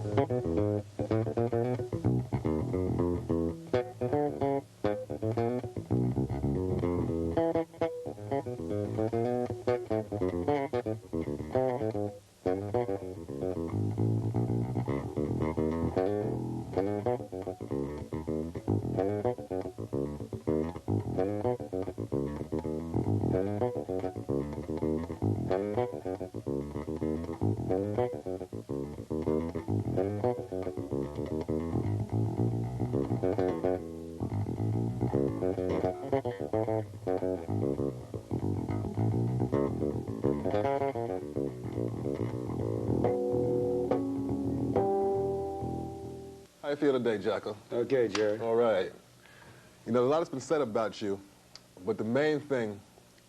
How you feel today, Jaco? Okay, Jerry. All right. You know, a lot has been said about you, but the main thing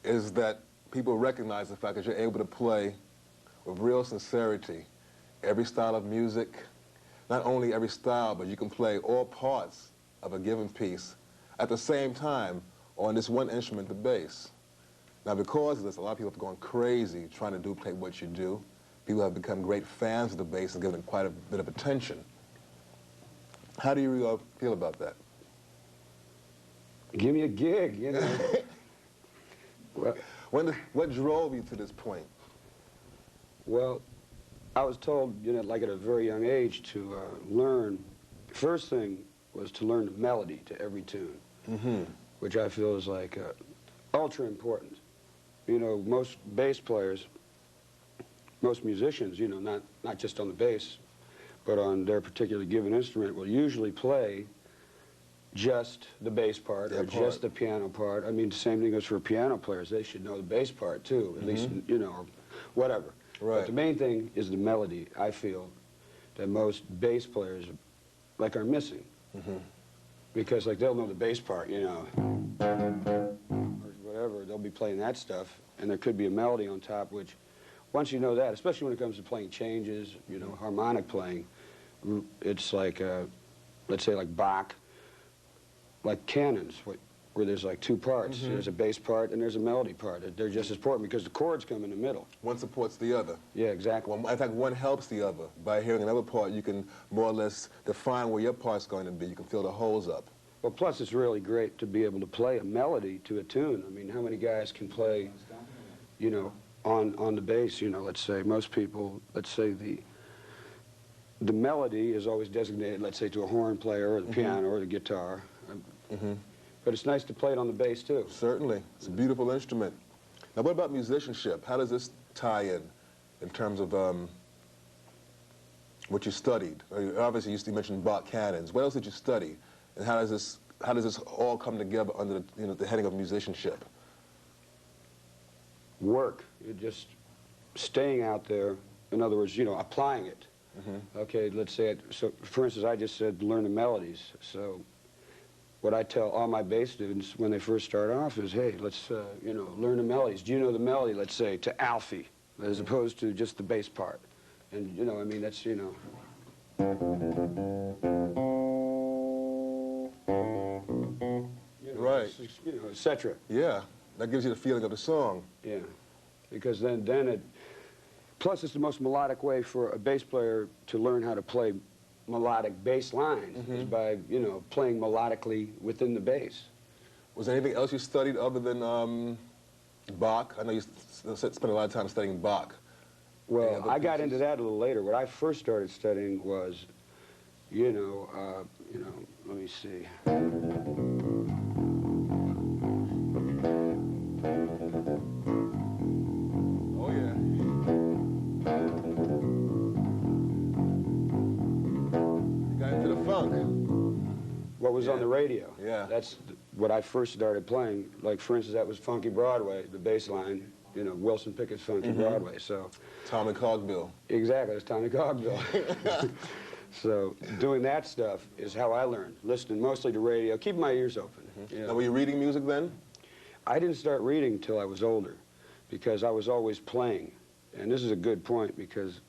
is that people recognize the fact that you're able to play with real sincerity every style of music. Not only every style, but you can play all parts of a given piece at the same time on this one instrument, the bass. Now, because of this, a lot of people have gone crazy trying to duplicate what you do. People have become great fans of the bass and given it quite a bit of attention. How do you feel about that? Give me a gig, you know. Well, what drove you to this point? Well, I was told, you know, like at a very young age to learn. First thing was to learn the melody to every tune, which I feel is like ultra important. You know, most bass players, most musicians, you know, not just on the bass, but on their particular given instrument, will usually play just the bass part or just the piano part. I mean, the same thing goes for piano players. They should know the bass part, too, at least, you know, or whatever. Right. But the main thing is the melody, I feel, that most bass players, like, are missing. Because, like, they'll know the bass part, you know, or whatever. They'll be playing that stuff, and there could be a melody on top, which, once you know that, especially when it comes to playing changes, you know, harmonic playing, it's like, let's say like Bach, like canons, where there's like two parts. There's a bass part and there's a melody part. They're just as important because the chords come in the middle. One supports the other. Yeah, exactly. Well, in fact, one helps the other. By hearing another part, you can more or less define where your part's going to be. You can fill the holes up. Well, plus it's really great to be able to play a melody to a tune. I mean, how many guys can play, you know, on the bass, you know, let's say, most people, let's say the melody is always designated, let's say, to a horn player or the piano or the guitar. But it's nice to play it on the bass, too. Certainly. It's a beautiful instrument. Now, what about musicianship? How does this tie in terms of what you studied? Obviously, you mentioned Bach canons. What else did you study? And how does this all come together under the heading of musicianship? Work. You're just staying out there. In other words, you know, applying it. Okay, let's say so for instance, I just said learn the melodies. So what I tell all my bass students when they first start off is, hey, let's, you know, learn the melodies. Do you know the melody, let's say, to Alfie, as opposed to just the bass part? And, you know, I mean, that's, you know. Right. You know, etc. Yeah, that gives you the feeling of the song. Yeah, because then it, plus it's the most melodic way for a bass player to learn how to play melodic bass lines is by, you know, playing melodically within the bass. Was there anything else you studied other than Bach? I know you spent a lot of time studying Bach. Well, I got into that a little later. What I first started studying was, you know, let me see. Oh, yeah. You got into the funk. What was on the radio. Yeah. That's what I first started playing. Like, for instance, that was Funky Broadway, the bass line, you know, Wilson Pickett's Funky Broadway, so. Tommy Cogbill. Exactly, it's Tommy Cogbill. So doing that stuff is how I learned, listening mostly to radio, keeping my ears open. You know. Now, were you reading music then? I didn't start reading until I was older because I was always playing. And this is a good point because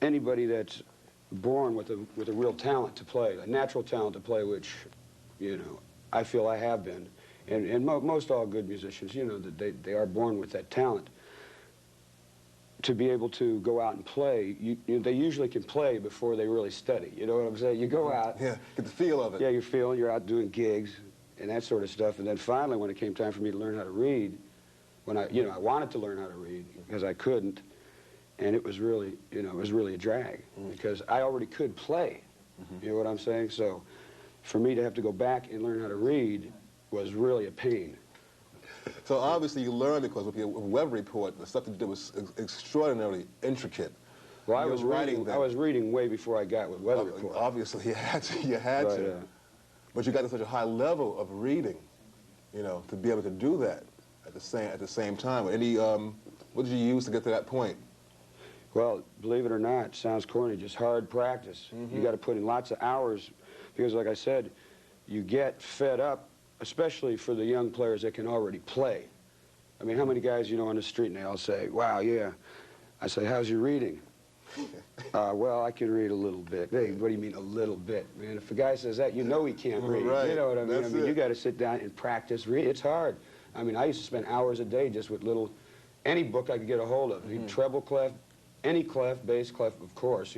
anybody that's born with a real talent to play, a natural talent to play, which, you know, I feel I have been, and most all good musicians, you know, that they are born with that talent. to be able to go out and play, they usually can play before they really study. You know what I'm saying? You go out. Yeah, get the feel of it. Yeah, you're out doing gigs and that sort of stuff. And then finally, when it came time for me to learn how to read, when I wanted to learn how to read because I couldn't, and it was really, it was really a drag because I already could play. You know what I'm saying? So for me to have to go back and learn how to read was really a pain. So obviously you learned because with your web report, the stuff that you did was extraordinarily intricate. Well, I was reading way before I got with weather report. Obviously you had to. But you got to such a high level of reading, to be able to do that at the same time. What did you use to get to that point? Well, believe it or not, it sounds corny, just hard practice. You got to put in lots of hours because, like I said, you get fed up, especially for the young players that can already play. I mean, how many guys on the street and they all say, wow, yeah. I say, how's your reading? Well, I can read a little bit. Hey, what do you mean a little bit, man? If a guy says that, you know he can't read. Right. You know what I mean? That's you got to sit down and practice read. It's hard. I mean, I used to spend hours a day just with any book I could get a hold of. Treble clef, any clef, bass clef, of course,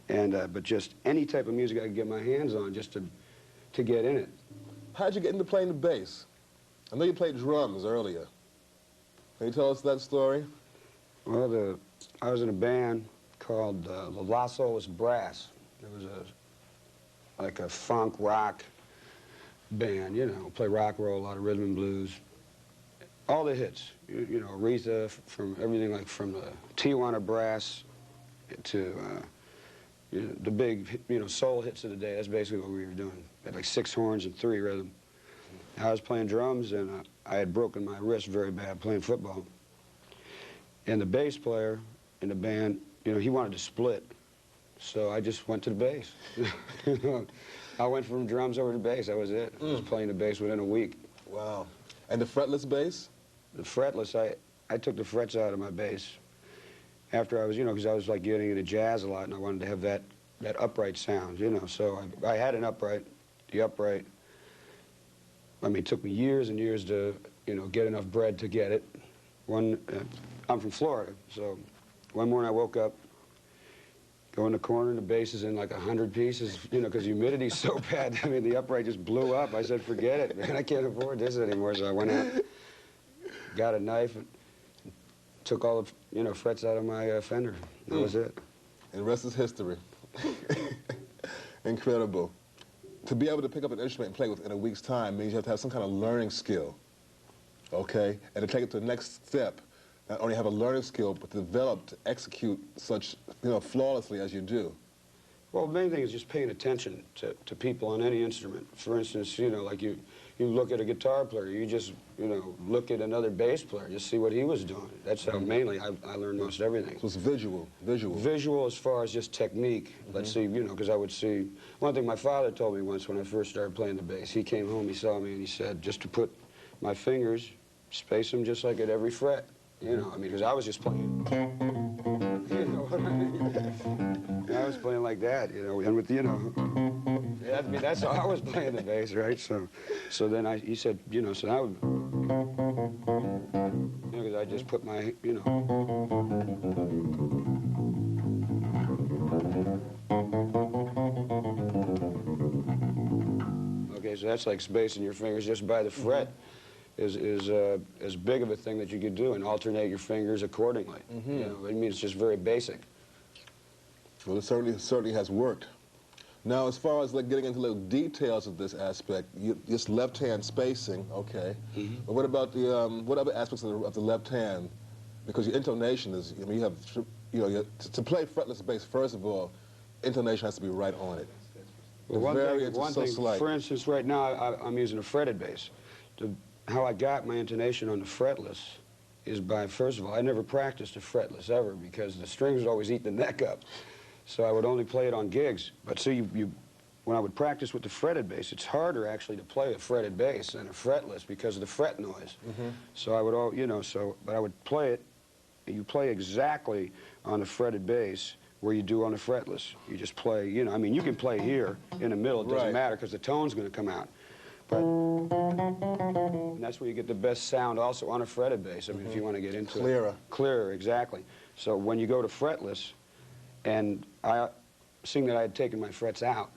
but just any type of music I could get my hands on just to get in it. How'd you get into playing the bass? I know you played drums earlier. Can you tell us that story? Well, I was in a band called the Los Olas Brass. It was like a funk rock band, play rock roll, a lot of rhythm and blues. All the hits, Aretha, from everything like from the Tijuana Brass to the big, soul hits of the day. That's basically what we were doing. Had like 6 horns and 3 rhythm. I was playing drums, and I had broken my wrist very bad playing football. And the bass player in the band, he wanted to split. So I just went to the bass. I went from drums over to bass. That was it. I was playing the bass within a week. Wow. And the fretless bass? The fretless, I took the frets out of my bass after I was, because I was like getting into jazz a lot, and I wanted to have that upright sound, So I had an upright. The upright, I mean, it took me years and years to, get enough bread to get it. I'm from Florida, so one morning I woke up, go in the corner, and the bass is in like 100 pieces, because humidity's so bad. I mean, the upright just blew up. I said, forget it, man, I can't afford this anymore. So I went out, got a knife, and took all the, frets out of my fender. That was it. And the rest is history. Incredible. To be able to pick up an instrument and play within a week's time means you have to have some kind of learning skill, okay? And to take it to the next step, not only have a learning skill, but to develop, to execute such, flawlessly as you do. Well, the main thing is just paying attention to people on any instrument. For instance, like you look at a guitar player, you just, look at another bass player, just see what he was doing. That's how mainly I learned most everything. So it's visual. Visual as far as just technique. Let's see, because I would see, one thing my father told me once when I first started playing the bass, he came home, he saw me, and he said, just to put my fingers, space them just like at every fret. Because I was just playing. You know what I mean? I was playing like that, and with, that's how I was playing the bass, right? So then he said, so I would, because I just put my, Okay, so that's like spacing your fingers just by the fret. Is as big of a thing that you could do, and alternate your fingers accordingly. It's just very basic. Well, it certainly has worked. Now, as far as like getting into little details of this aspect, just left-hand spacing, okay. But what about the what other aspects of the left hand? Because your intonation is, you have, to play fretless bass. First of all, intonation has to be right on it. Well, one thing, for instance, right now I'm using a fretted bass. How I got my intonation on the fretless is by, first of all, I never practiced a fretless ever because the strings would always eat the neck up. So I would only play it on gigs. But see, when I would practice with the fretted bass, it's harder actually to play a fretted bass than a fretless because of the fret noise. So I would but I would play it, and you play exactly on a fretted bass where you do on a fretless. You just play, you can play here in the middle, it doesn't matter because the tone's going to come out. And that's where you get the best sound also on a fretted bass. I mean, if you want to get into Clearer. it. Clearer, exactly. So when you go to fretless, and seeing that I had taken my frets out,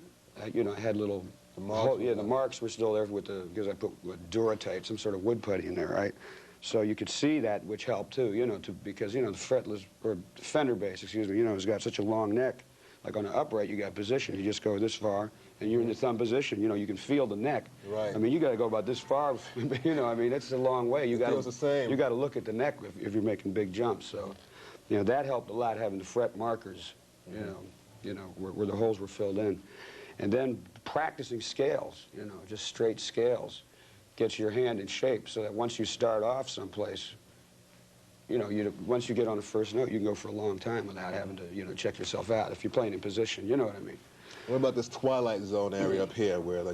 you know, I had little, The marks the marks were still there with because I put Duratite, some sort of wood putty in there, right? So you could see that, which helped too, you know, because, you know, the fretless, or Fender bass, excuse me, you know, it's got such a long neck. Like on an upright, you got position. You just go this far, and you're in the thumb position. You know, you can feel the neck. Right. I mean, you got to go about this far. You know, I mean, that's a long way. You got feels the same. You got to look at the neck if you're making big jumps. So, you know, that helped a lot, having the fret markers. You know, where the holes were filled in, and then practicing scales. You know, just straight scales, gets your hand in shape, so that once you start off someplace, you know, once you get on the first note, you can go for a long time without having to, you know, check yourself out if you're playing in position. You know what I mean? What about this twilight zone area up here, where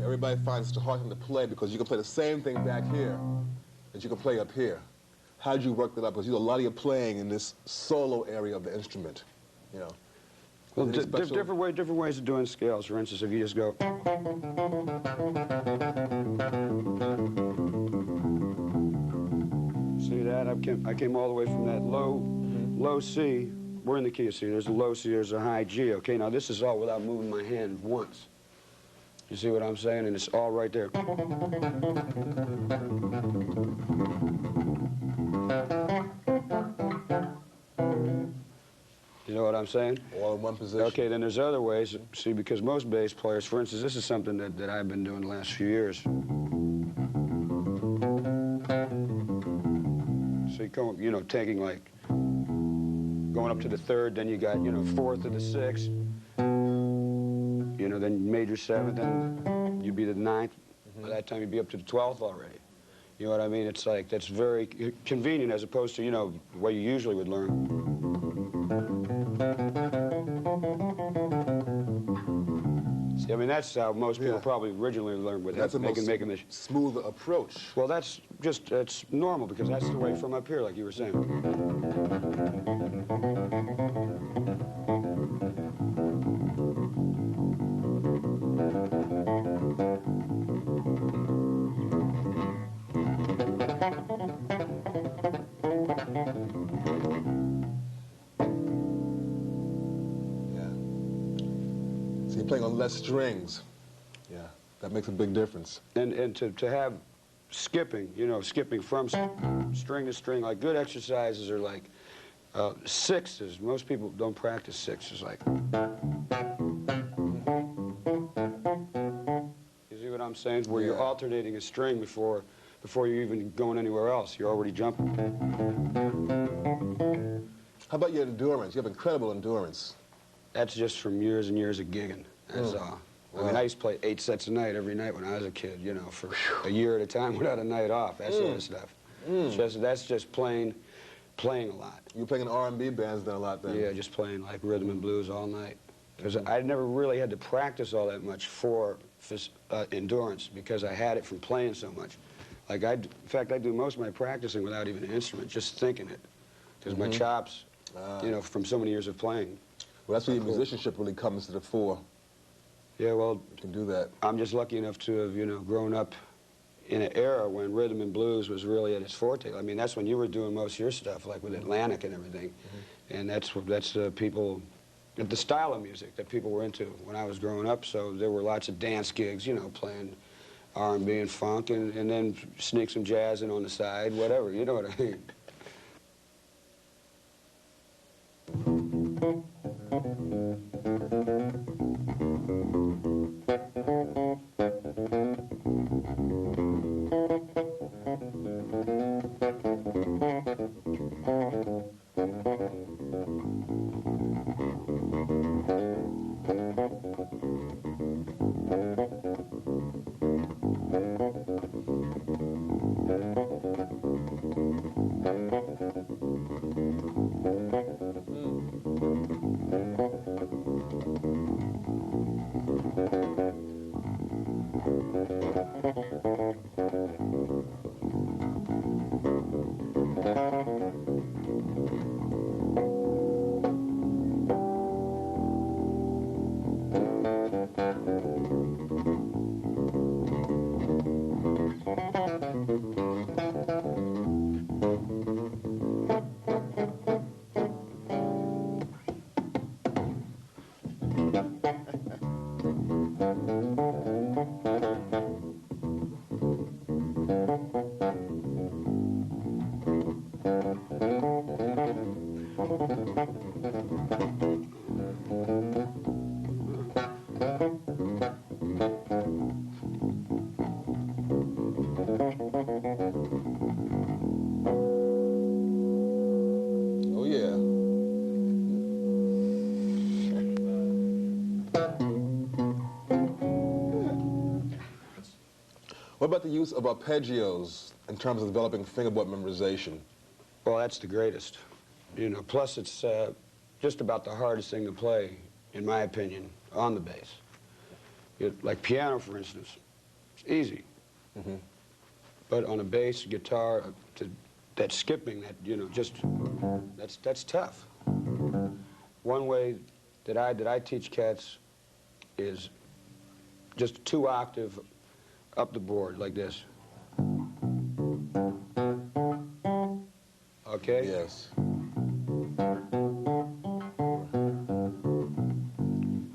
everybody finds it hard to play because you can play the same thing back here that you can play up here? How'd you work that up? Because you do a lot of your playing in this solo area of the instrument, you know. Well, different ways of doing scales. For instance, if you just go. See that? I came all the way from that low C. We're in the key of C. There's a low C, there's a high G. Okay, now this is all without moving my hand once. You see what I'm saying? And it's all right there. You know what I'm saying? All in one position. Okay, then there's other ways. See, because most bass players, for instance, this is something that I've been doing the last few years. So you know, taking like, going up to the third, then you got, you know, fourth to the sixth, you know, then major seventh, then you'd be to the ninth. By that time, you'd be up to the 12th already. You know what I mean? It's like, that's very convenient as opposed to, you know, the way you usually would learn. See, I mean, that's how most people probably originally learned with That's making a smoother approach. Well, that's just, it's normal because that's the way from up here, like you were saying. So you're playing on less strings. Yeah, that makes a big difference. And to have skipping, you know, skipping from string to string, like good exercises are like sixes. Most people don't practice sixes. Like, you see what I'm saying? Where you're alternating a string before you're even going anywhere else. You're already jumping. How about your endurance? You have incredible endurance. That's just from years and years of gigging. That's all. I mean, I used to play 8 sets a night every night when I was a kid, you know, for a year at a time without a night off, that sort of stuff. That's just playing a lot. You were playing in R&B bands then a lot then? Yeah, just playing like rhythm and blues all night. Because I never really had to practice all that much for endurance because I had it from playing so much. Like in fact, I do most of my practicing without even an instrument, just thinking it. Because my chops, you know, from so many years of playing. Well, that's where your musicianship really comes to the fore. Yeah, well, You can do that. I'm just lucky enough to have, you know, grown up in an era when rhythm and blues was really at its forte. I mean, that's when you were doing most of your stuff, like with Atlantic and everything. And that's people, the style of music that people were into when I was growing up. So there were lots of dance gigs, you know, playing R&B and funk, and then sneak some jazz in on the side, whatever, you know what I mean. Oh, yeah. What about the use of arpeggios in terms of developing fingerboard memorization? Well, that's the greatest. You know, plus it's just about the hardest thing to play, in my opinion, on the bass. Like piano, for instance, it's easy. Mm-hmm. But on a bass, guitar, that skipping, that, you know, just, that's tough. One way that I teach cats is just a 2-octave up the board, like this. Okay? Yes. I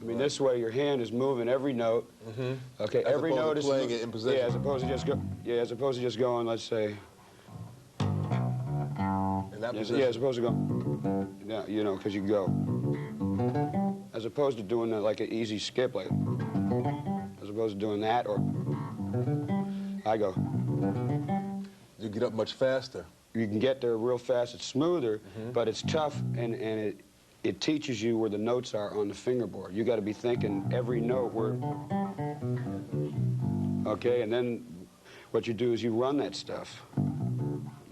mean, this way your hand is moving every note. Mm-hmm. Okay, As every opposed note to is playing it in position. Yeah, as opposed to just as opposed to just going, let's say. In that position. Yeah, as opposed to go. Yeah, you know, because you go. As opposed to doing like an easy skip, like. As opposed to doing that, or I go. You get up much faster. You can get there real fast. It's smoother, Mm-hmm. but it's tough, and it teaches you where the notes are on the fingerboard. You got to be thinking every note where. Okay, and then what you do is you run that stuff.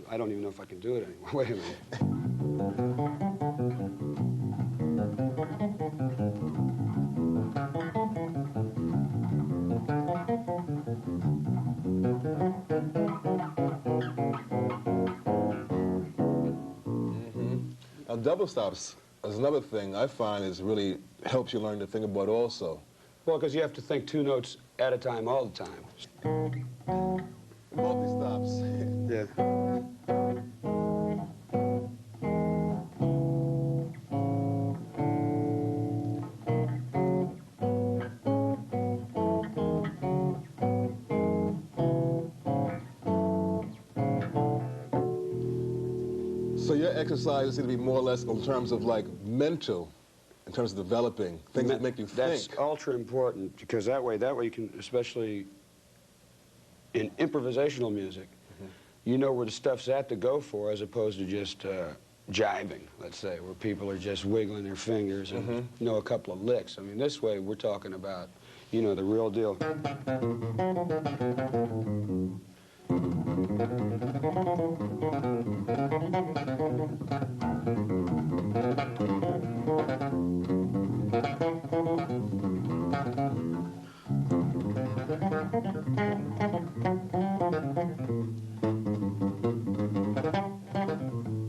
I don't even know if I can do it anymore. Wait a minute. Now, double stops is another thing I find is really helps you learn the fingerboard also. Well, because you have to think 2 notes at a time all the time. Multi-stops. Yeah. So your exercises seem to be more or less in terms of like mental, in terms of developing things that make you That's think. ultra important, because that way you can, especially in improvisational music, you know where the stuff's at to go for, as opposed to just jiving, let's say, where people are just wiggling their fingers and know a couple of licks. I mean, this way we're talking about, you know, the real deal.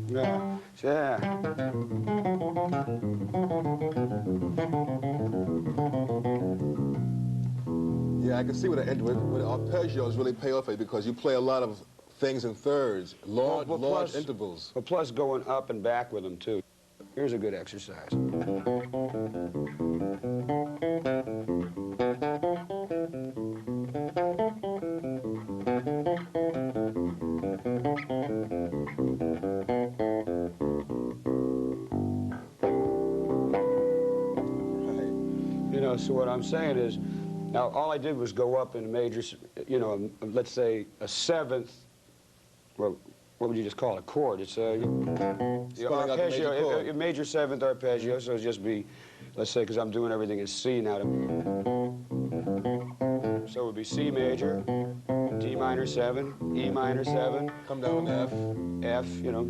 Yeah. Yeah. Yeah, I can see with arpeggios really pay off for you because you play a lot of things in thirds, large plus- intervals. But plus going up and back with them, too. Here's a good exercise. You know, so what I'm saying is, now all I did was go up in a major, you know, let's say a 7th, well, what would you just call it, a chord? It's a Spelling out the major chord. a major 7th arpeggio, so it'd just be, let's say, because I'm doing everything in C now. So it would be C major, D minor 7, E minor 7, Come down to F. F, you know,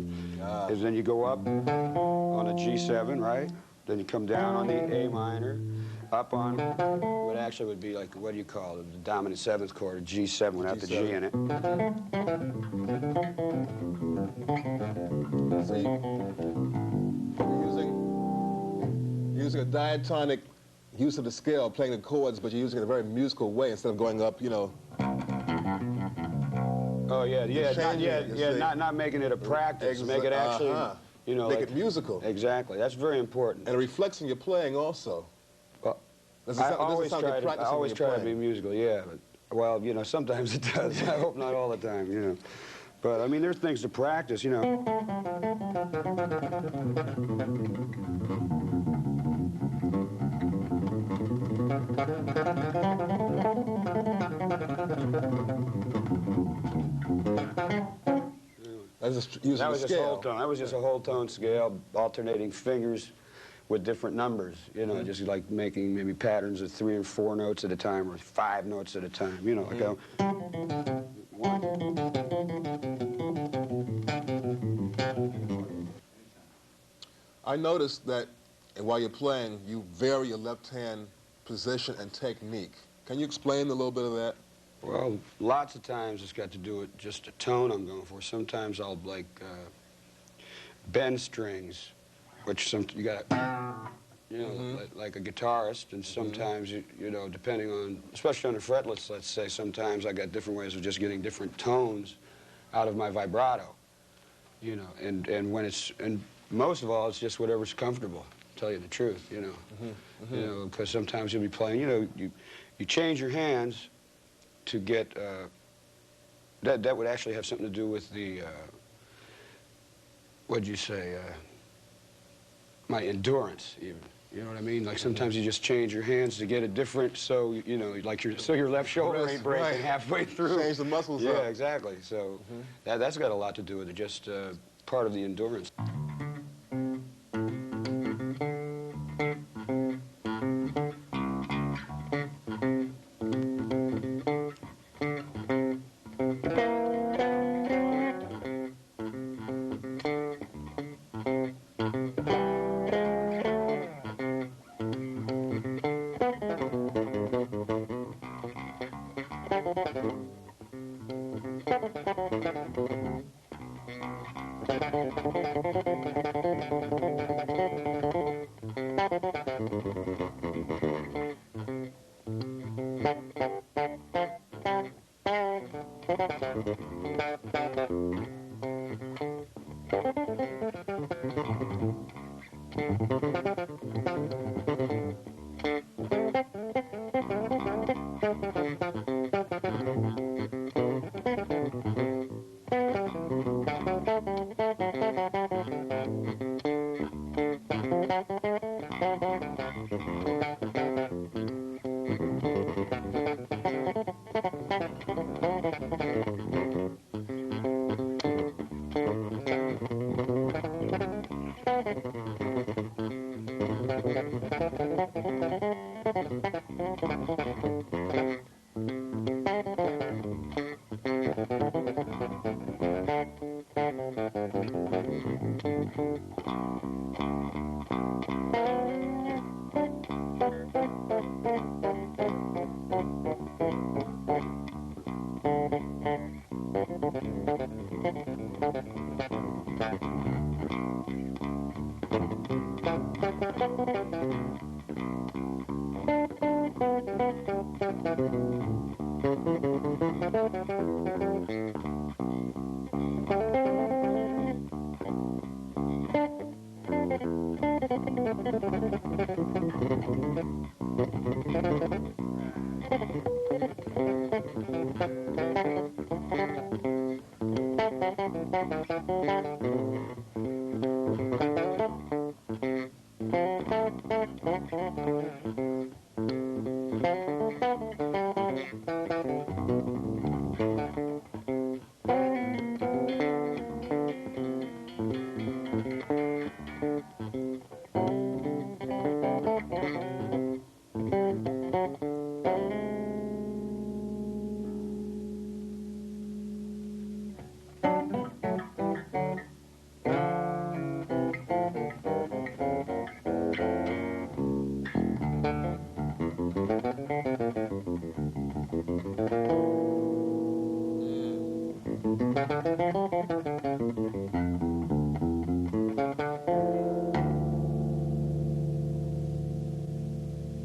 and then you go up on a G7, right? Then you come down on the A minor, up on what actually would be like, what do you call it, the dominant 7th chord, a G7 without the G in it. See, you're using a diatonic use of the scale, playing the chords, but you're using it in a very musical way instead of going up, you know. Oh yeah, changing it, you see. not making it a practice, make it actually, you know, make like, it musical. Exactly, that's very important. And it reflects in your playing also. Well, Does it I sound- always does it sound try you're to, I practicing when always you're try to be playing? musical, yeah. But, well, you know, sometimes it does. I hope not all the time, you know. But, I mean, there's things to practice, you know. That's just using That the was just whole scale. tone. That was just a whole tone scale, alternating fingers with different numbers, you know, just like making maybe patterns of 3 or 4 notes at a time, or 5 notes at a time, you know, like a one. I noticed that while you're playing, you vary your left hand position and technique. Can you explain a little bit of that? Well, lots of times it's got to do with just a tone I'm going for. Sometimes I'll like bend strings, which you got, you know, like a guitarist, and sometimes you know, depending on, especially on the fretlets, let's say, sometimes I got different ways of just getting different tones out of my vibrato, you know, and when it's, and most of all, it's just whatever's comfortable. Tell you the truth, you know, you know, because sometimes you'll be playing, you know, you change your hands to get, that would actually have something to do with the, what'd you say, my endurance even. You know what I mean? Like sometimes you just change your hands to get it different, so, you know, like so your left shoulder ain't breaking Right. halfway through. Change the muscles yeah, up. Yeah, exactly. So that's got a lot to do with it, just part of the endurance.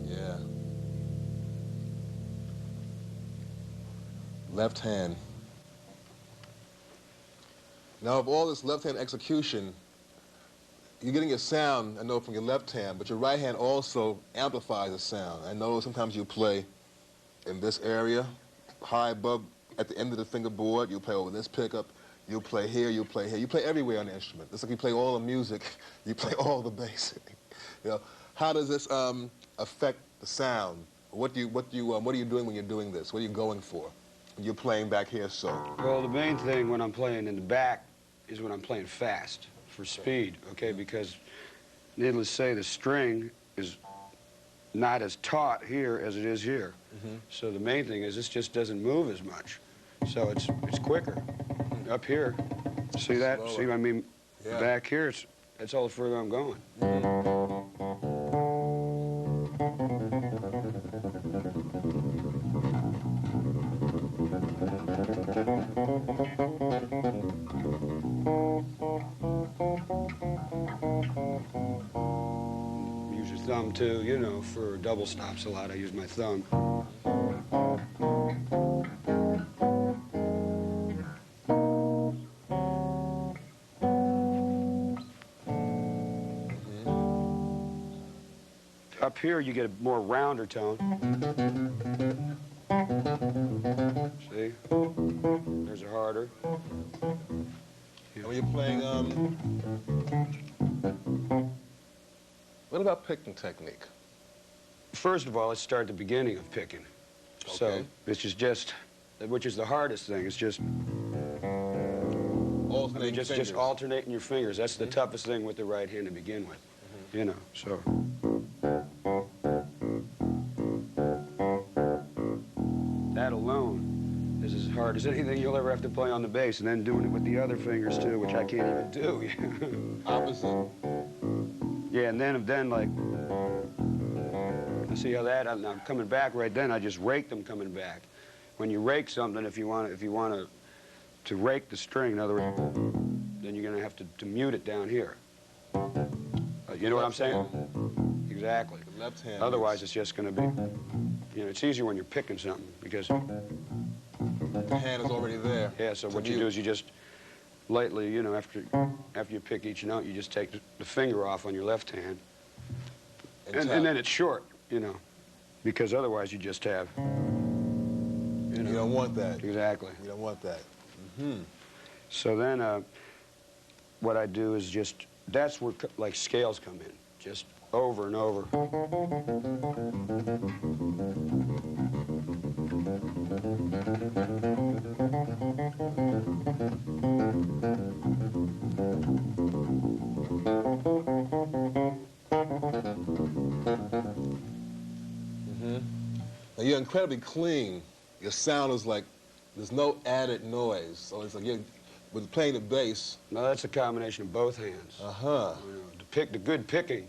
Yeah. Left hand. Now, of all this left hand execution, you're getting a sound, I know, from your left hand, but your right hand also amplifies the sound. I know sometimes you play in this area, high above, at the end of the fingerboard, you play over this pickup. You'll play here, you'll play here. You play everywhere on the instrument. It's like you play all the music, you play all the bass. You know, how does this affect the sound? What are you doing when you're doing this? What are you going for? You're playing back here, so. Well, the main thing when I'm playing in the back is when I'm playing fast for speed, okay? Because, needless to say, the string is not as taut here as it is here. So the main thing is this just doesn't move as much. So it's quicker. Up here, see that? Slower. See what I mean? Yeah. Back here, that's all the further I'm going. Use your thumb too, you know, for double stops a lot. I use my thumb. Up here, you get a more rounder tone. See? There's a harder. And when you're playing, what about picking technique? First of all, let's start at the beginning of picking. So, Okay. which is the hardest thing. It's just, Alternating just fingers. alternating your fingers. That's the toughest thing with the right hand to begin with. You know, so. That alone is as hard as anything you'll ever have to play on the bass, and then doing it with the other fingers too, which I can't even do. Opposite. Yeah, and then like, see how that, I'm coming back right then, I just rake them coming back. When you rake something, if you want to rake the string, in other words, then you're gonna have to mute it down here. You know what I'm saying? Exactly. The left hand. Otherwise, it's just gonna be, you know, it's easier when you're picking something because, The hand is already there. yeah, so what you do is you just lightly, you know, after you pick each note, you just take the finger off on your left hand. And then it's short, you know, because otherwise you just have, You don't want that. exactly. You don't want that. So then what I do is just, that's where like scales come in, just over and over. Now, you're incredibly clean. Your sound is like, there's no added noise. So it's like with playing the bass. Now that's a combination of both hands. Uh-huh. You know, the good picking,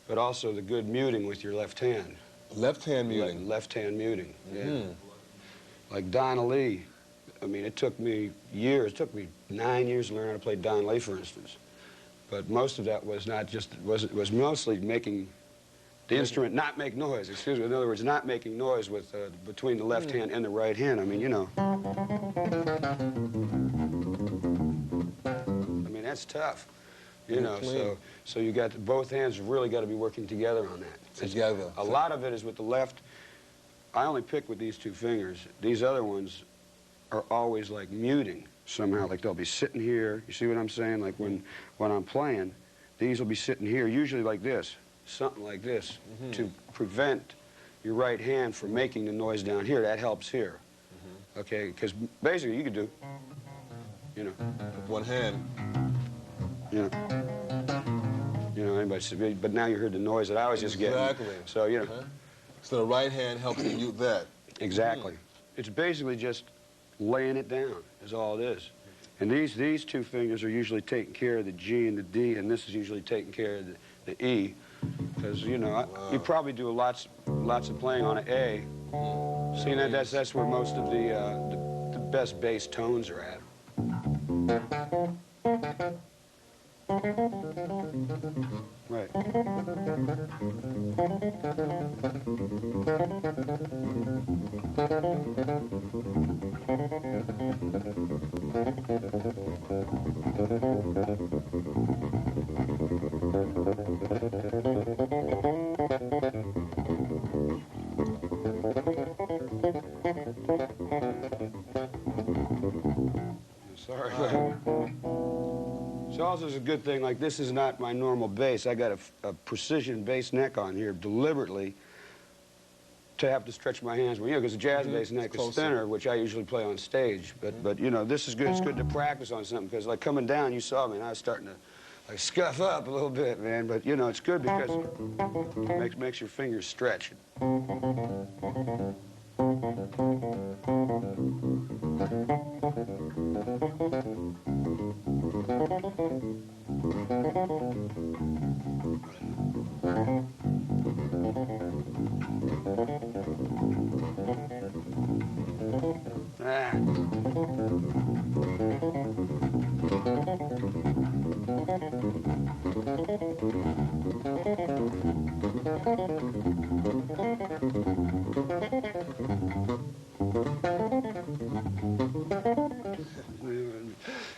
but also the good muting with your left hand. Left hand muting. Left hand muting, yeah. Like Don Lee, I mean, it took me years, it took me 9 years to learn how to play Don Lee, for instance. But most of that was not just, it was mostly making the instrument not make noise, excuse me. In other words, not making noise with, between the left hand and the right hand. I mean, you know. I mean, that's tough. You know, so you got both hands really got to be working together on that. Together. A lot of it is with the left. I only pick with these two fingers. These other ones are always like muting somehow. Like they'll be sitting here. You see what I'm saying? Like when I'm playing, these will be sitting here, usually like this, something like this, to prevent your right hand from making the noise down here. That helps here. Okay, because basically you could do, you know. With one hand. You know, anybody, but now you heard the noise that I was just getting. Exactly. So, you know. So the right hand helps you mute that. Exactly. It's basically just laying it down is all it is. And these two fingers are usually taking care of the G and the D, and this is usually taking care of the E. Because, you know, you probably do lots of playing on an A. See, that's where most of the best bass tones are at. Right. Sorry. So also is a good thing, like this is not my normal bass. I got a precision bass neck on here deliberately to have to stretch my hands, you know, because the jazz bass neck is thinner, which I usually play on stage. But you know, this is good. It's good to practice on something, because like coming down, you saw me, and I was starting to like scuff up a little bit, man. But you know, it's good because it makes your fingers stretch.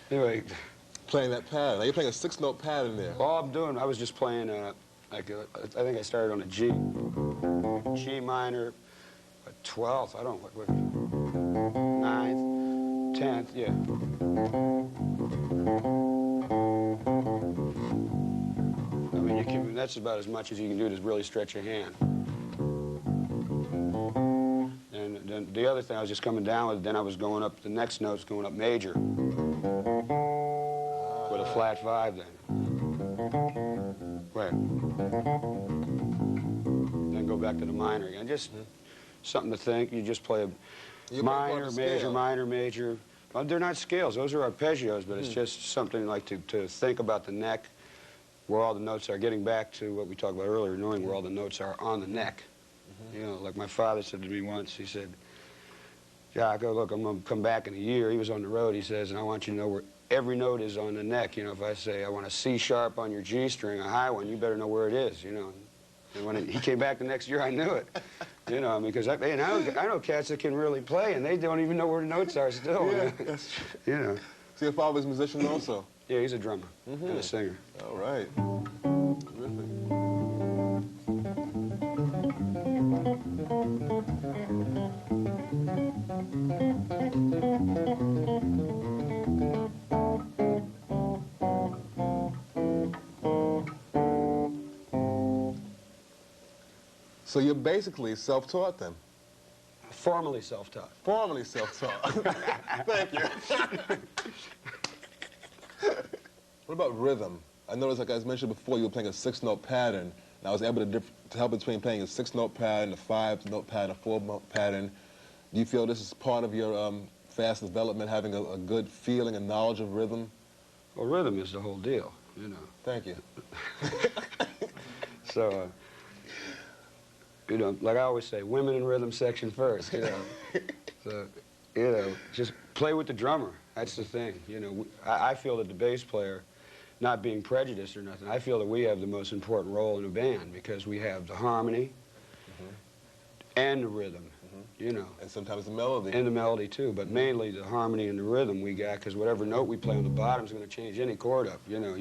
Anyway, Playing that pattern. Now you're playing a 6-note pattern there. all I'm doing, I was just playing, I think I started on a G. G minor, a 12th, I don't know, what 9th, 10th, yeah. I mean, that's about as much as you can do to really stretch your hand. And then the other thing I was just coming down with, then I was going up, the next note's going up major. With a flat 5 then. Right. Then go back to the minor again. Just something to think. You just play a minor, major, minor, major. Well, they're not scales. Those are arpeggios, but it's just something like to think about the neck, where all the notes are, getting back to what we talked about earlier, knowing where all the notes are on the neck. You know, like my father said to me once, he said, Jaco, look, I'm going to come back in a year. He was on the road, he says, and I want you to know where every note is on the neck. You know, if I say I want a C sharp on your G string, a high one, you better know where it is, you know. And when he came back the next year, I knew it. You know, because I know cats that can really play, and they don't even know where the notes are still. Yeah, that's true. You know. So your father's a musician also? Yeah, he's a drummer and a singer. All right. Terrific. So you're basically self-taught then? Formally self-taught. Formally self-taught. Thank you. What about rhythm? I noticed, like I mentioned before, you were playing a 6-note pattern, and I was able to tell between playing a 6-note pattern, a 5-note pattern, a 4-note pattern. Do you feel this is part of your fast development, having a good feeling and knowledge of rhythm? Well, rhythm is the whole deal, you know. Thank you. So, you know, like I always say, women in rhythm section first, you know. So, you know, just play with the drummer. That's the thing, you know. I feel that the bass player, not being prejudiced or nothing, I feel that we have the most important role in a band because we have the harmony and the rhythm, you know. And sometimes the melody. And the melody, too, but mainly the harmony and the rhythm we got, because whatever note we play on the bottom is going to change any chord up, you know.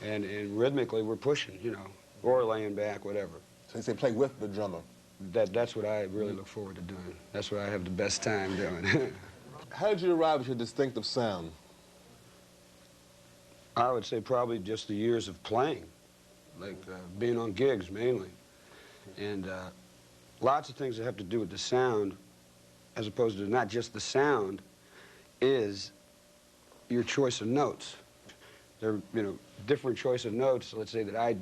And rhythmically, we're pushing, you know, or laying back, whatever. So you say play with the drummer. That's what I really look forward to doing. That's what I have the best time doing. How did you arrive at your distinctive sound? I would say probably just the years of playing, like being on gigs mainly. And lots of things that have to do with the sound, as opposed to not just the sound, is your choice of notes. There are, you know, different choice of notes, let's say, that I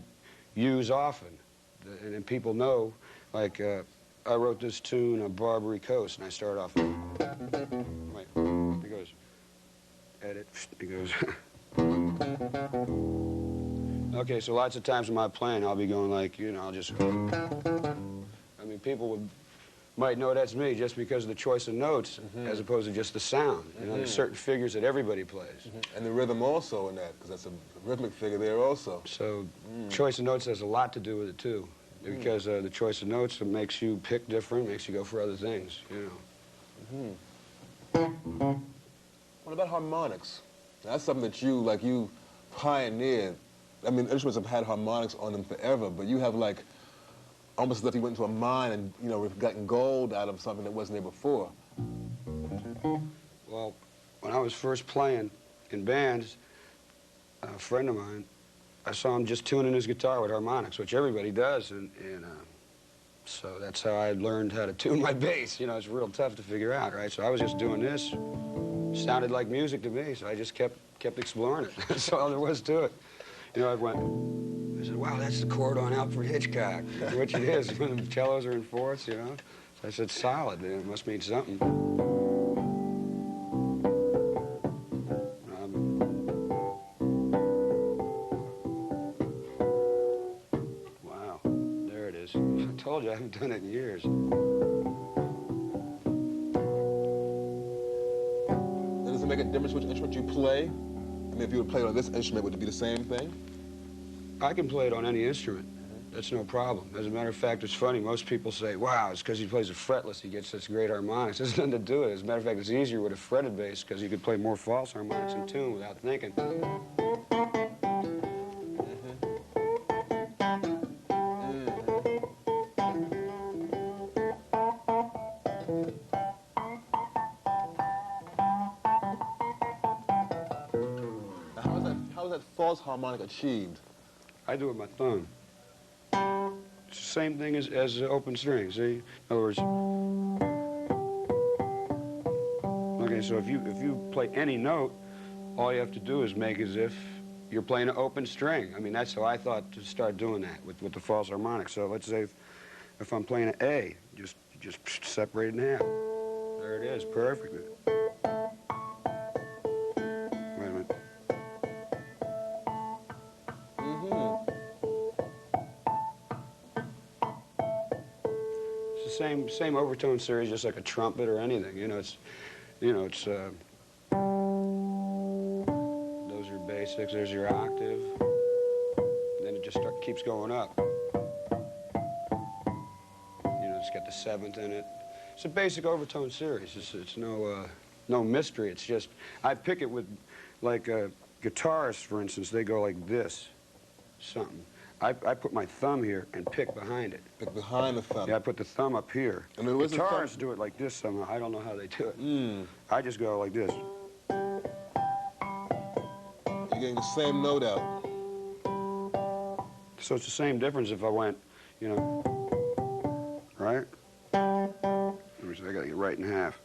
use often. And then people know, like, I wrote this tune on Barbary Coast, and I start off, wait, it goes, edit, it goes. Okay, so lots of times when I'm playing, I'll be going like, you know, I'll just go. I mean, people might know that's me just because of the choice of notes as opposed to just the sound. You know, there's certain figures that everybody plays. And the rhythm also in that, because that's a rhythmic figure there also. So choice of notes has a lot to do with it, too, because the choice of notes makes you pick different, makes you go for other things, you know. What about harmonics? That's something that you pioneered. I mean, instruments have had harmonics on them forever, but you have like almost as if you went into a mine and, you know, we've gotten gold out of something that wasn't there before. Well, when I was first playing in bands, a friend of mine, I saw him just tuning his guitar with harmonics, which everybody does, and so that's how I learned how to tune my bass. You know, it's real tough to figure out, right? So I was just doing this. Sounded like music to me, so I just kept exploring it. That's all there was to it. You know, I said, wow, that's the chord on Alfred Hitchcock, which it is when the cellos are in fourths, you know. So I said, solid, man. It must mean something. Wow, there it is. I told you I haven't done it in years. Does it make a difference which instrument you play? I mean, if you would play on this instrument, would it be the same thing? I can play it on any instrument. That's no problem. As a matter of fact, it's funny. Most people say, wow, it's because he plays a fretless, he gets such great harmonics. There's nothing to do with it. As a matter of fact, it's easier with a fretted bass because you can play more false harmonics in tune without thinking. How is that false harmonic achieved? I do it with my thumb. It's the same thing as open string, see? In other words, okay, so if you play any note, all you have to do is make as if you're playing an open string. I mean, that's how I thought to start doing that with the false harmonic. So let's say if I'm playing an A, just separate it in half. There it is, perfectly. Wait a minute. It's the same overtone series, just like a trumpet or anything. Those are basics. There's your octave. And then it just keeps going up. It's got the seventh in it. It's a basic overtone series. It's no mystery. It's just, I pick it with, like guitarists, for instance, they go like this, something. I put my thumb here and pick behind it. Pick behind the thumb? Yeah, I put the thumb up here. And then guitarists do it like this somehow. I don't know how they do it. I just go like this. You're getting the same note out. So it's the same difference if I went, right? Let me see, I gotta get right in half.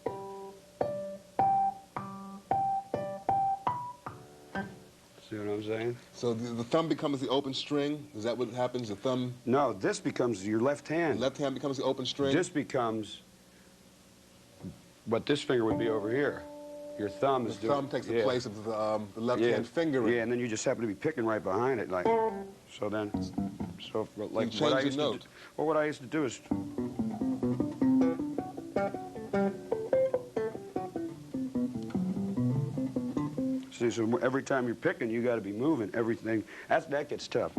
See what I'm saying? So the thumb becomes the open string? Is that what happens? The thumb? No, this becomes your left hand. The left hand becomes the open string? This becomes what this finger would be over here. Your thumb is doing... The thumb takes the place of the left hand fingering. Yeah, and then you just happen to be picking right behind it, like... So then... So, like, you change the note. Well, what I used to do is... See, so every time you're picking, you got to be moving everything. That gets tough.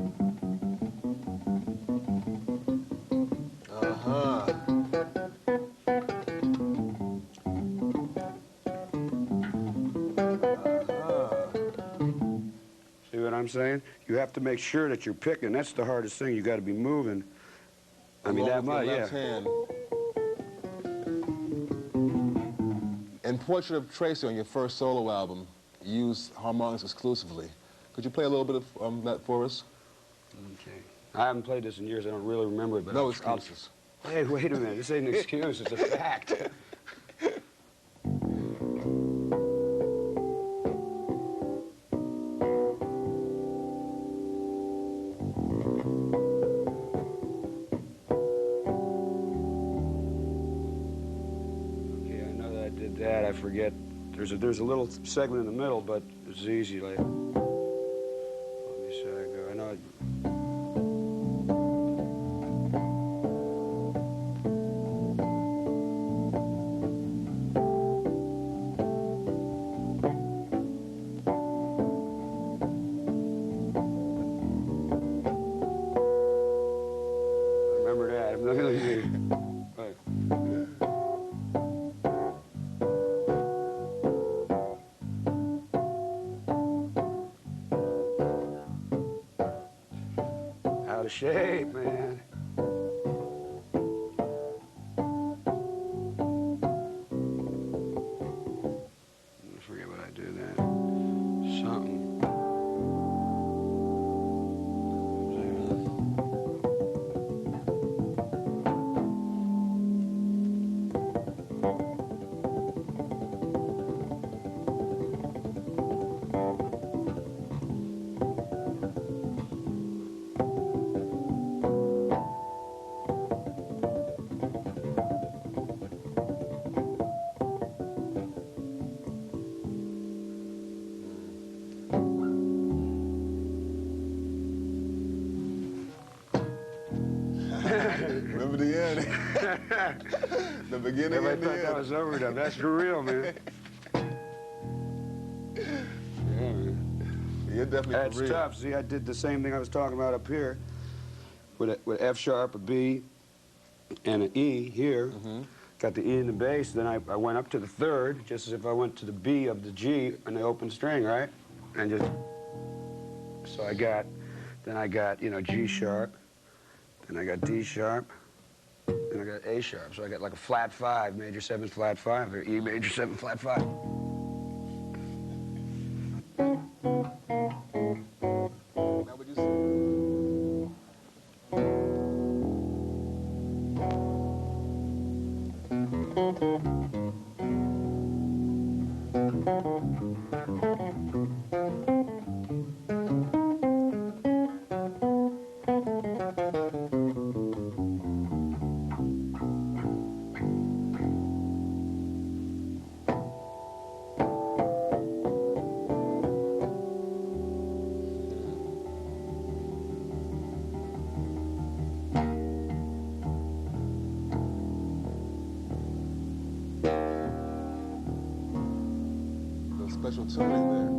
See what I'm saying? You have to make sure that you're picking. That's the hardest thing. You got to be moving. I mean, that much, left hand. In Portrait of Tracy on your first solo album, you used harmonics exclusively. Could you play a little bit of that for us? Okay. I haven't played this in years. I don't really remember it, but... No excuses. Hey, wait a minute. This ain't an excuse. It's a fact. That I forget. There's a little segment in the middle, but it's easy. Like, let me see how I go. I know. I remember that. I'm not gonna do. Right. Out of shape, man. I forget what remember the end. The beginning Everybody and the thought end. that was overdub. That's for real, man. Yeah, man. You're definitely That's for real. tough. See, I did the same thing I was talking about up here with F sharp, a B, and an E here. Mm-hmm. Got the E in the bass, then I went up to the third, just as if I went to the B of the G on the open string, right? And just, so then I got, you know, G sharp, then I got D sharp, then I got A sharp. So I got like a flat 5, major 7 flat 5, or E major 7 flat 5. Now would you say? Special tuning there.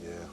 Yeah.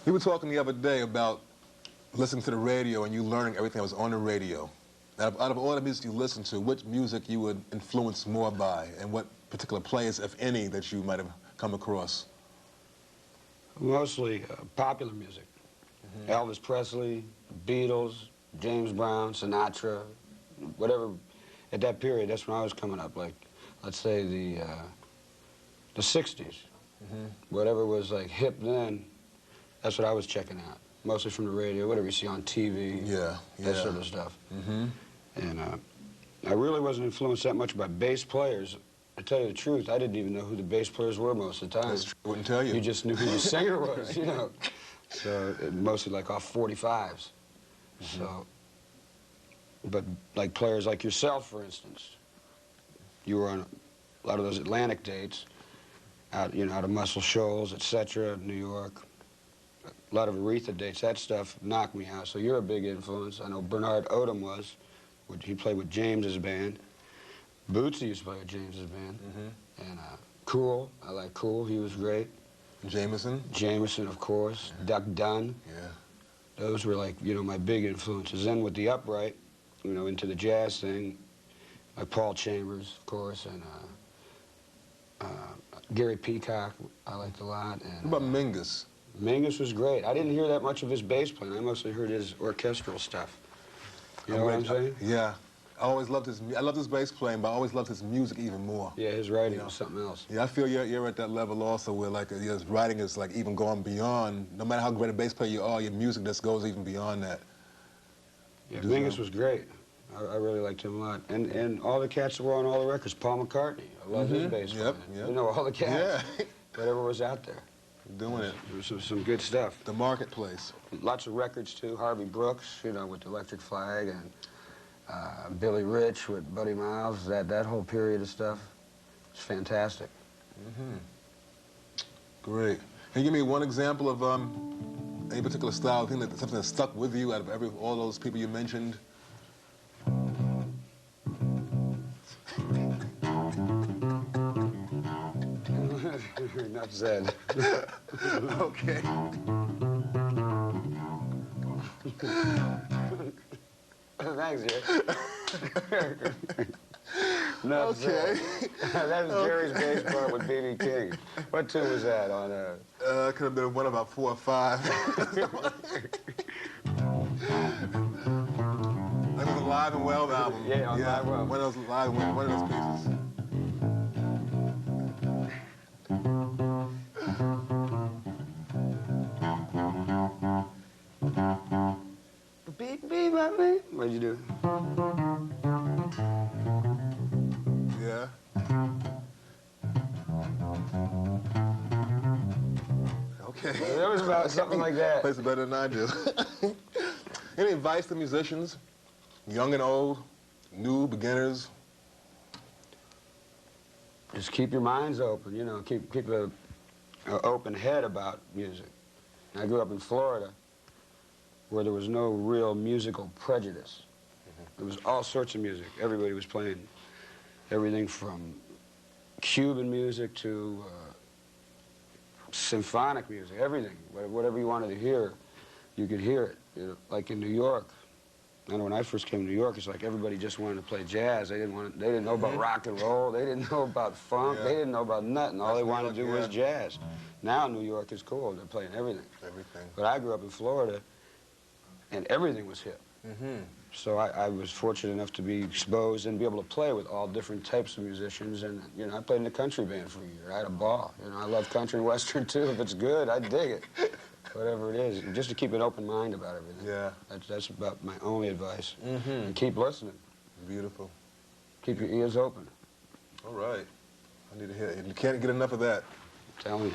We were talking the other day about listening to the radio and you learning everything that was on the radio. Out of all the music you listen to, which music you would influence more by, and what particular players, if any, that you might have come across? Mostly popular music. Elvis Presley, Beatles, James Brown, Sinatra, whatever. At that period, that's when I was coming up. Like, let's say the 60s. Whatever was like hip then, that's what I was checking out. Mostly from the radio, whatever you see on TV. That sort of stuff. And I really wasn't influenced that much by bass players. To tell you the truth, I didn't even know who the bass players were most of the time. That's true. I wouldn't tell you. You just knew who the singer was, you know. So mostly like off 45s. So, but like players like yourself, for instance, you were on a lot of those Atlantic dates, out of Muscle Shoals, etc., New York. A lot of Aretha dates. That stuff knocked me out. So you're a big influence. I know Bernard Odom was. He played with James's band. Bootsy used to play with James's band. And Cool. I like Cool. He was great. Jameson? Jameson, of course. Duck Dunn. Those were like, my big influences. Then with the upright, into the jazz thing, like Paul Chambers, of course, and Gary Peacock, I liked a lot. And, what about Mingus? Mingus was great. I didn't hear that much of his bass playing. I mostly heard his orchestral stuff. You know what I'm saying? Yeah. I always loved I loved his bass playing, but I always loved his music even more. Yeah, his writing was something else. Yeah, I feel you're at that level also where like his writing is like even going beyond, no matter how great a bass player you are, your music just goes even beyond that. Yeah, Mingus was great. I really liked him a lot. And all the cats that were on all the records, Paul McCartney, I love his bass playing. You know, all the cats, whatever was out there. Doing it. There was some good stuff. The Marketplace. Lots of records too, Harvey Brooks, with the Electric Flag, and Billy Rich with Buddy Miles, that whole period of stuff. It's fantastic. Great. Can you give me one example of any particular style, something that stuck with you out of all those people you mentioned? Enough said. Okay. Thanks, Jerry. Enough Okay. said. That was Jerry's bass part with B.B. King. What tune was that on? Could have been one about 4 or 5. That was a Live and Well album. Yeah, on Live and Well. One of those live, one of those pieces. What'd you do? Yeah. Okay. It was about something like that. Plays it better than I do. Any advice to musicians, young and old, new, beginners? Just keep your minds open, you know, keep a open head about music. I grew up in Florida where there was no real musical prejudice. There was all sorts of music. Everybody was playing everything from Cuban music to symphonic music, everything. Whatever you wanted to hear, you could hear it. You know, like in New York. I know when I first came to New York, it's like everybody just wanted to play jazz. They didn't know about rock and roll. They didn't know about funk. Yeah. They didn't know about nothing. All they wanted to do was yeah. jazz. Now New York is cool. They're playing everything. Everything. But I grew up in Florida, and everything was hip. So I was fortunate enough to be exposed and be able to play with all different types of musicians. And, you know, I played in a country band for a year. I had a ball. You know, I love country and western, too. If it's good, I dig it. Whatever it is, just to keep an open mind about everything. Yeah. That's about my only advice. And keep listening. Beautiful. Keep your ears open. All right. I need to hear it. You can't get enough of that. I'm telling you.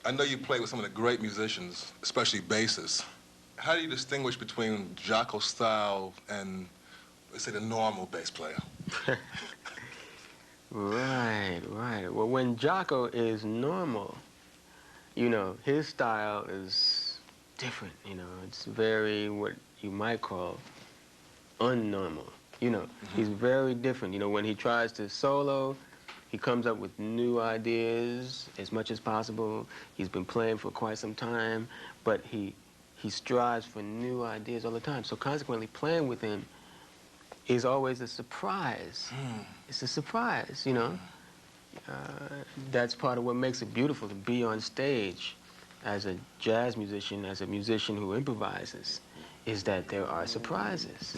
I know you played with some of the great musicians, especially bassists. How do you distinguish between Jaco's style and, let's say, the normal bass player? Right, right. Well, when Jaco is normal, you know, his style is different, you know. It's very, what you might call, unnormal. You know, he's very different. You know, when he tries to solo, he comes up with new ideas as much as possible. He's been playing for quite some time, but he strives for new ideas all the time. So consequently, playing with him is always a surprise. It's a surprise, you know. That's part of what makes it beautiful to be on stage as a jazz musician, as a musician who improvises, is that there are surprises.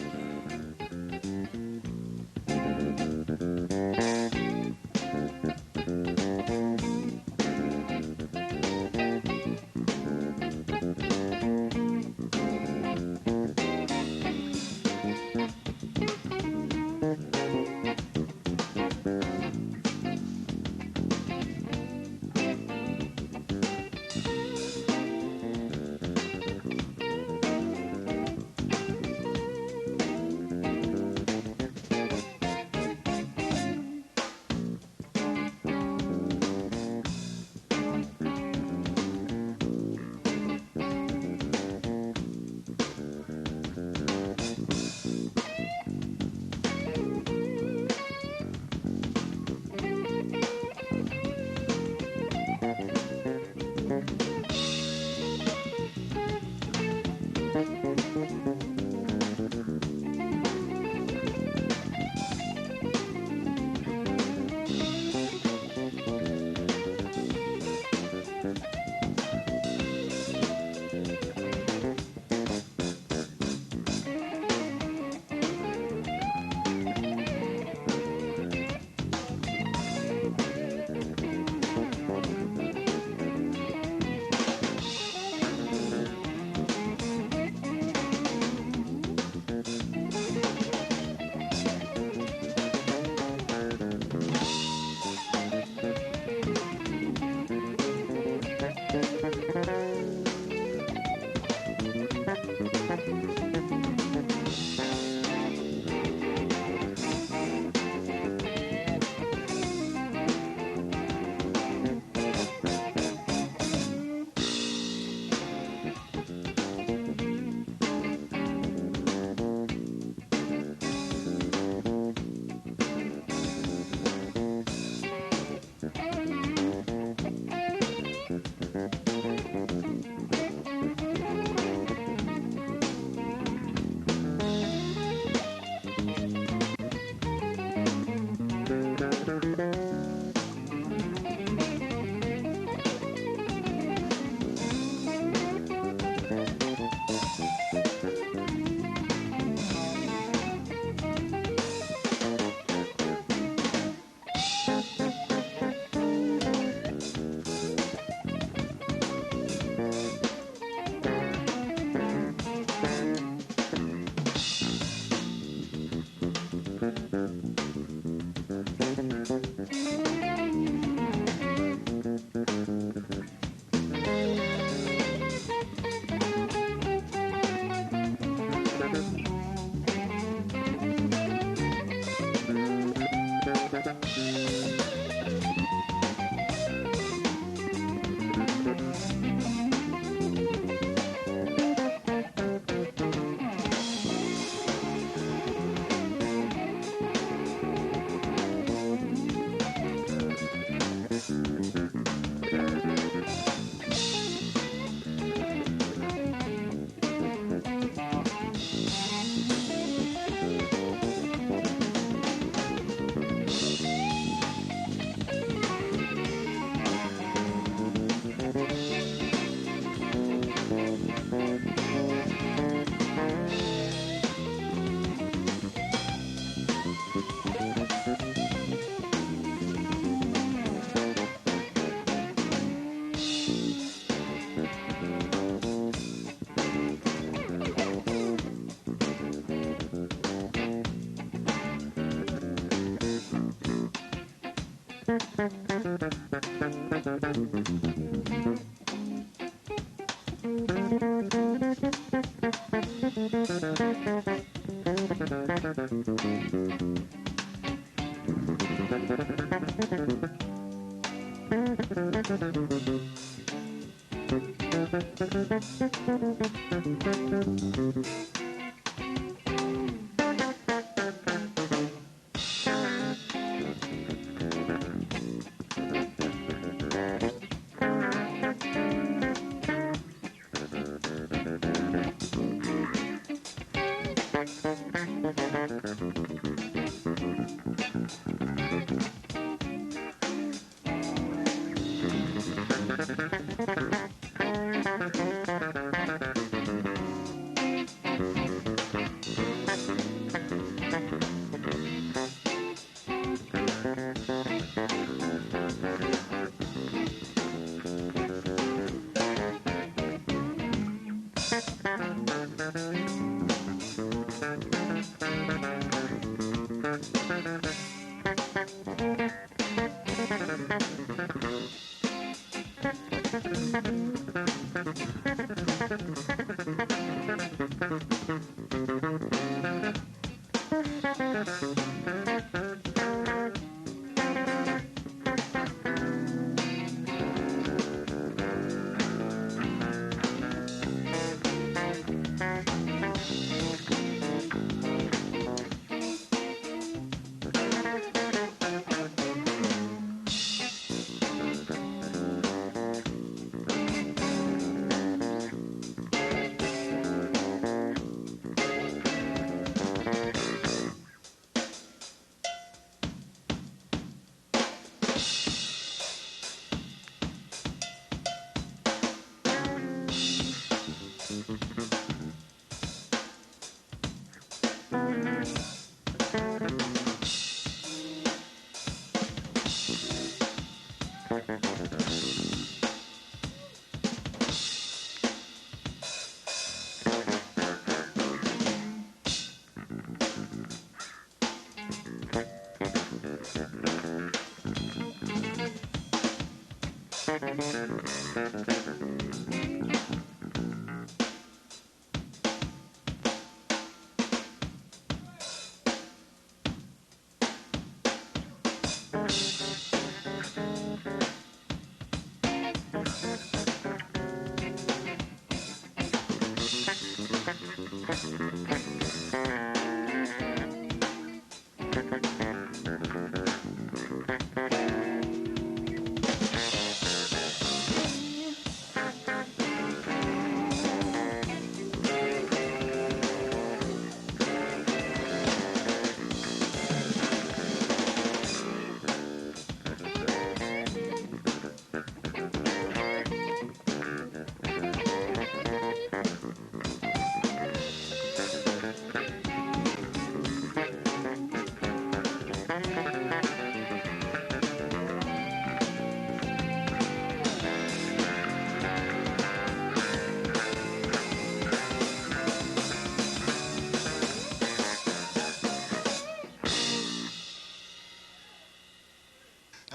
Now,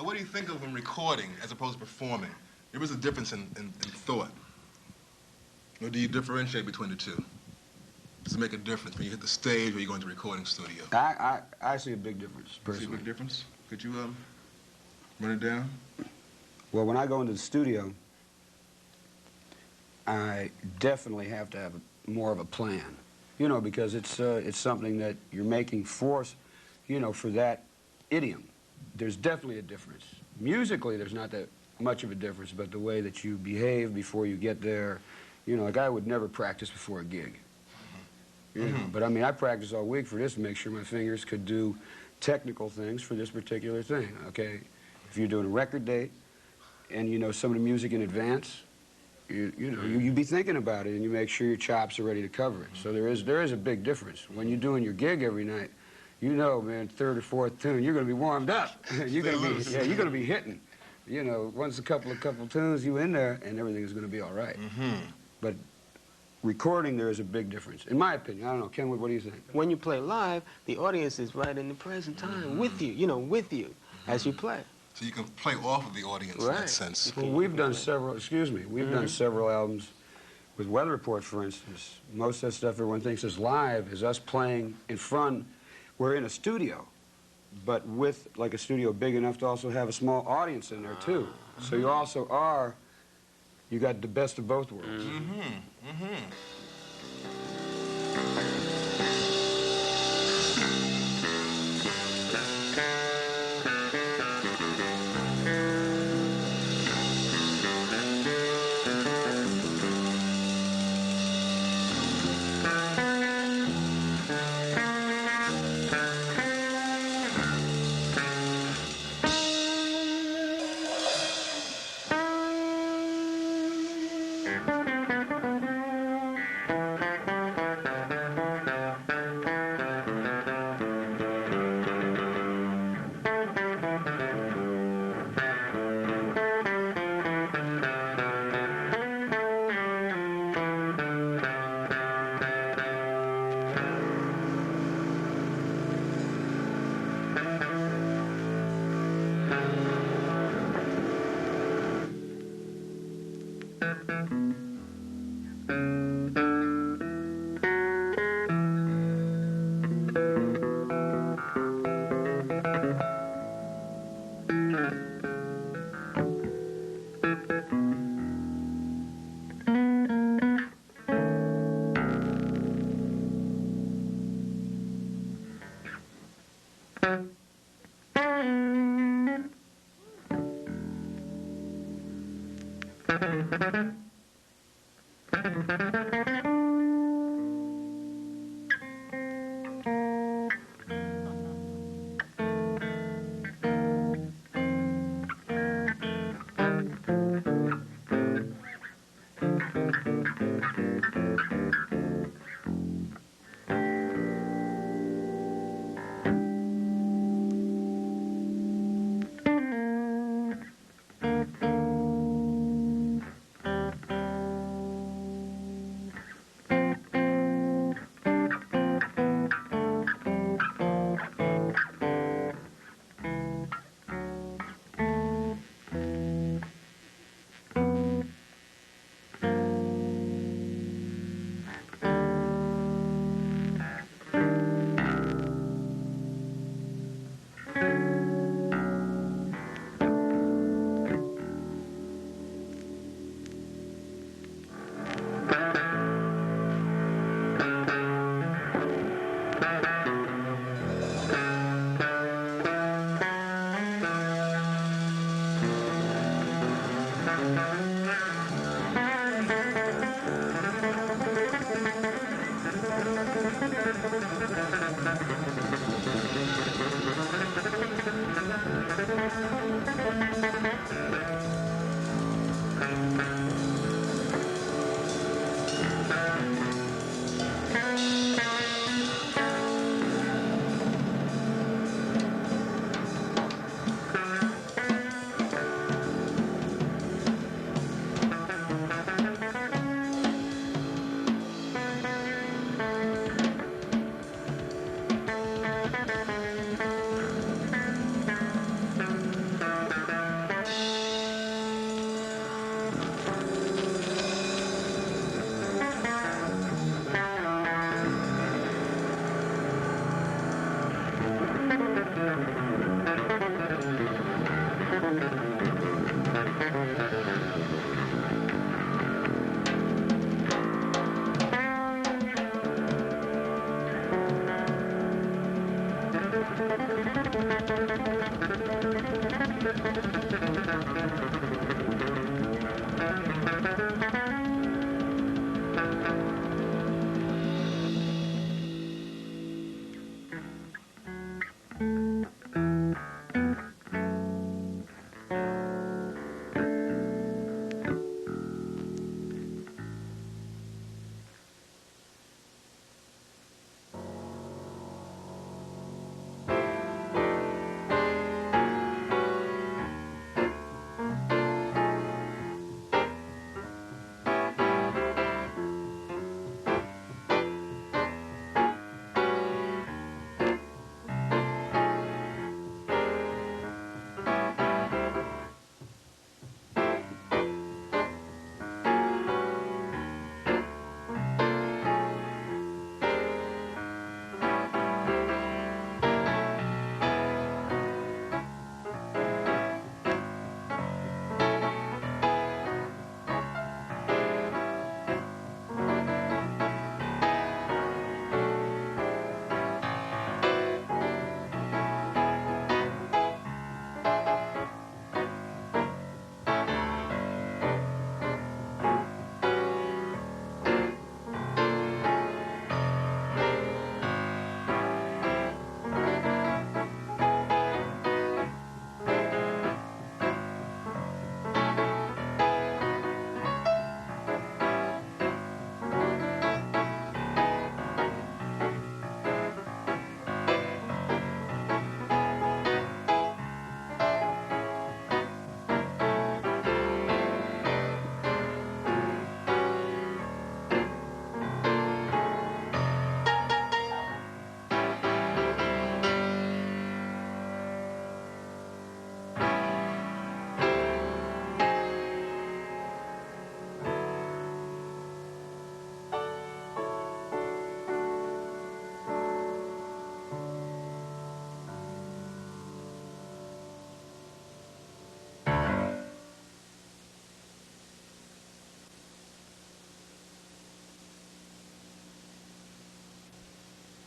what do you think of when recording as opposed to performing? There is a difference in thought. Or do you differentiate between the two? Does it make a difference when you hit the stage or you go into the recording studio? I see a big difference, personally. See a big difference? Could you run it down? Well, when I go into the studio, I definitely have to have more of a plan, you know, because it's something that you're making for, you know, for that idiom. There's definitely a difference. Musically, there's not that much of a difference, but the way that you behave before you get there, you know, like I would never practice before a gig. You know, but I mean, I practiced all week for this to make sure my fingers could do technical things for this particular thing, okay? If you're doing a record date and you know some of the music in advance, you be thinking about it and you make sure your chops are ready to cover it. So there is a big difference. When you're doing your gig every night, you know, man, third or fourth tune, you're going to be warmed up. You're going to be hitting. You know, once a couple tunes, you in there, and everything is going to be all right. But recording, there is a big difference, in my opinion. I don't know, Kenwood, what do you think? When you play live, the audience is right in the present time with you, you know, with you as you play. So you can play off of the audience in that sense. Well, we've done several, we've done several albums with Weather Report, for instance. Most of that stuff everyone thinks is live is us playing in front we're in a studio, but with like a studio big enough to also have a small audience in there too. So you also are, you got the best of both worlds.